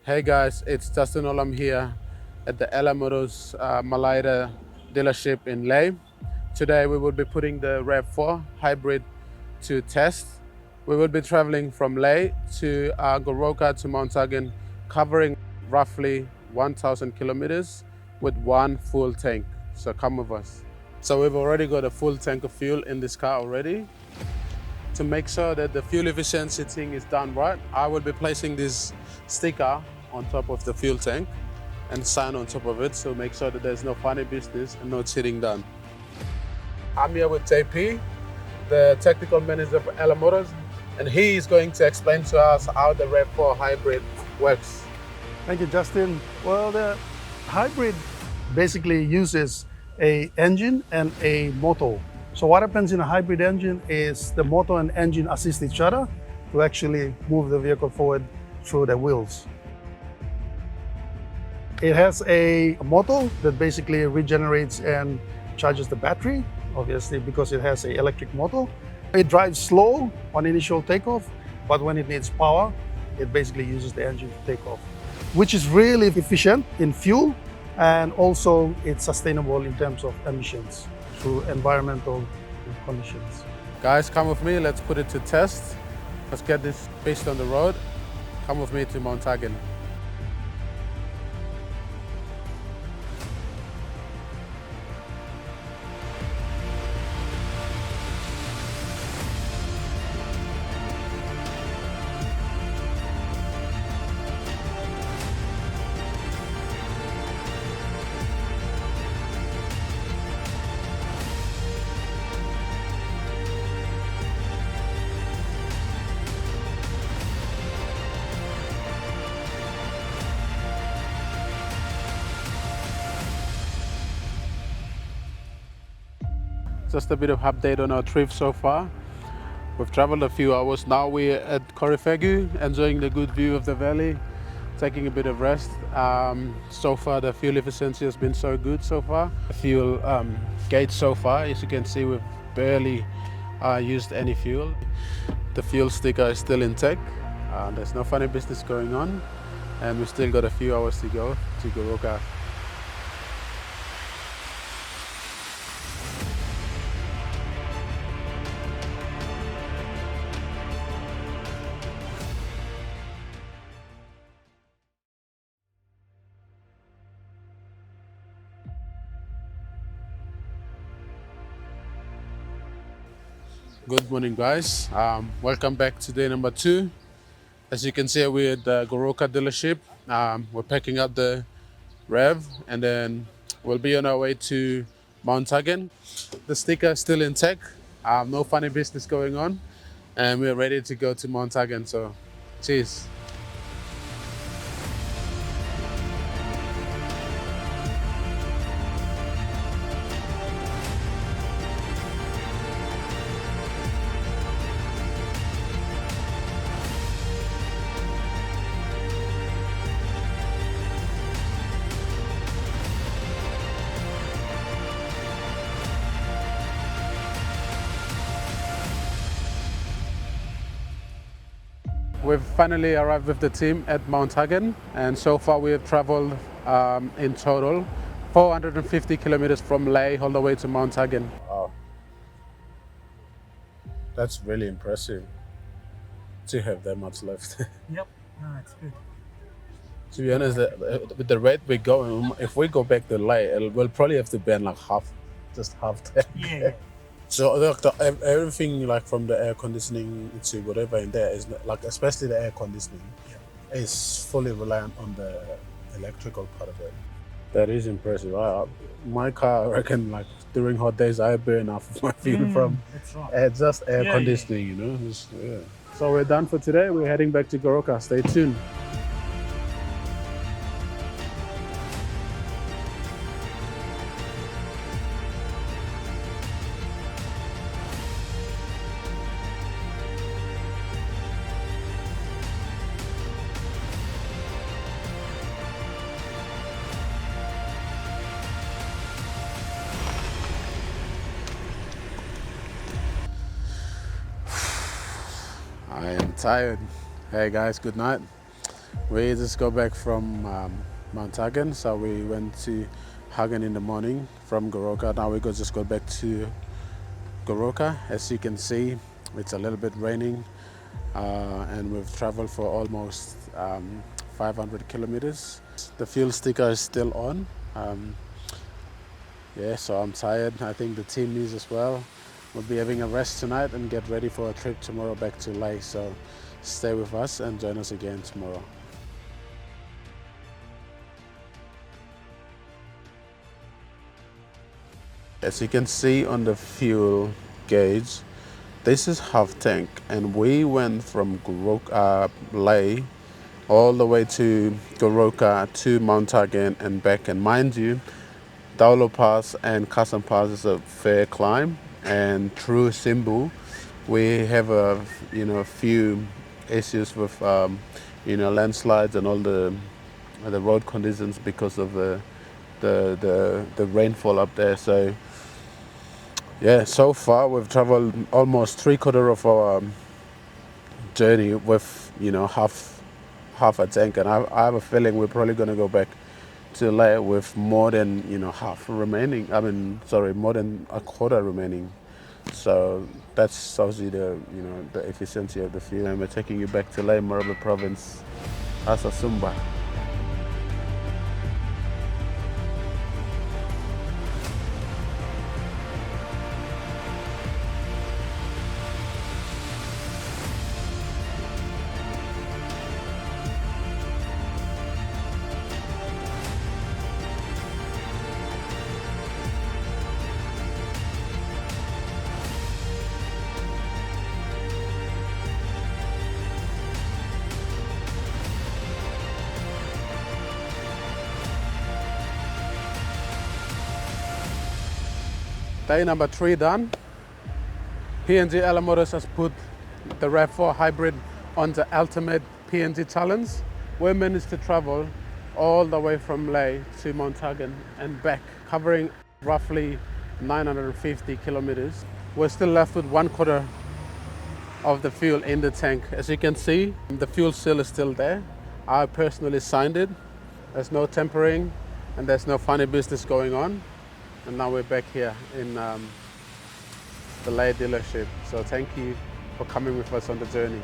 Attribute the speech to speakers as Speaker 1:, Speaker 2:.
Speaker 1: Hey guys, it's Justin Olam here at the Ella Motors Malaita dealership in Lae. Today we will be putting the RAV4 Hybrid to test. We will be traveling from Lae to Goroka to Mt Hagen, covering roughly 1,000 kilometers with one full tank. So come with us. So we've already got a full tank of fuel in this car already. To make sure that the fuel efficiency thing is done right, I will be placing this sticker on top of the fuel tank and sign on top of it, so make sure that there's no funny business and no cheating done. I'm here with JP, the technical manager for Ella Motors, and he is going to explain to us how the RAV4 Hybrid works.
Speaker 2: Thank you, Justin. Well, the hybrid basically uses a engine and a motor. So what happens in a hybrid engine is the motor and engine assist each other to actually move the vehicle forward through the wheels. It has a motor that basically regenerates and charges the battery, obviously because it has an electric motor. It drives slow on initial takeoff, but when it needs power, it basically uses the engine to take off, which is really efficient in fuel, and also it's sustainable in terms of emissions through environmental conditions.
Speaker 1: Guys, come with me, let's put it to test. Let's get this beast on the road. Come with me to Mt Hagen. Just a bit of update on our trip so far. We've traveled a few hours. Now we're at Korifegu, enjoying the good view of the valley, taking a bit of rest. So far, the fuel efficiency has been so good so far. The fuel gauge so far, as you can see, we've barely used any fuel. The fuel sticker is still intact. There's no funny business going on, and we've still got a few hours to go to Goroka. Good morning, guys. Welcome back to day number 2. As you can see, we're at the Goroka dealership. We're packing up the RAV, and then we'll be on our way to Mt Hagen. The sticker is still intact. No funny business going on, and we're ready to go to Mt Hagen. So, cheers. We've finally arrived with the team at Mt Hagen, and so far we have traveled in total 450 kilometers from Lae all the way to Mt Hagen. Wow, that's really impressive to have that much left.
Speaker 2: Yep, no, it's good.
Speaker 1: To be honest, with the rate we're going, if we go back to Lae, we'll probably have to burn like just half tank.
Speaker 2: Yeah.
Speaker 1: So everything, like from the air conditioning to whatever in there, is like, especially the air conditioning, is fully reliant on the electrical part of it. That is impressive. My car, I reckon, like during hot days, I burn off of my fuel from
Speaker 2: That's right.
Speaker 1: just air conditioning, you know. So we're done for today. We're heading back to Goroka. Stay tuned. I am tired. Hey guys, good night. We just got back from Mt Hagen, so we went to Hagen in the morning from Goroka. Now we just got back to Goroka. As you can see, it's a little bit raining, and we've traveled for almost 500 kilometers. The fuel sticker is still on. Yeah, so I'm tired. I think the team is as well. We'll be having a rest tonight and get ready for a trip tomorrow back to Lae. So stay with us and join us again tomorrow. As you can see on the fuel gauge, this is half tank, and we went from Lae all the way to Goroka to Mt Hagen and back. And mind you, Daulo Pass and Kasam Pass is a fair climb, and through Simbu, we have a few issues with landslides and all the road conditions because of the rainfall up there. So yeah, so far we've traveled almost 3/4 of our journey with half a tank, and I have a feeling we're probably going to go back to Lae with more than half remaining. More than a quarter remaining. So that's obviously the efficiency of the fuel. And we're taking you back to Lae Mt province, Asasumba. Day number 3 done. PNG NRL Motors has put the RAV4 Hybrid on the ultimate PNG challenge. We managed to travel all the way from Lae to Mt Hagen and back, covering roughly 950 kilometers. We're still left with 1/4 of the fuel in the tank. As you can see, the fuel seal is still there. I personally signed it. There's no tampering and there's no funny business going on. And now we're back here in the Lae dealership. So thank you for coming with us on the journey.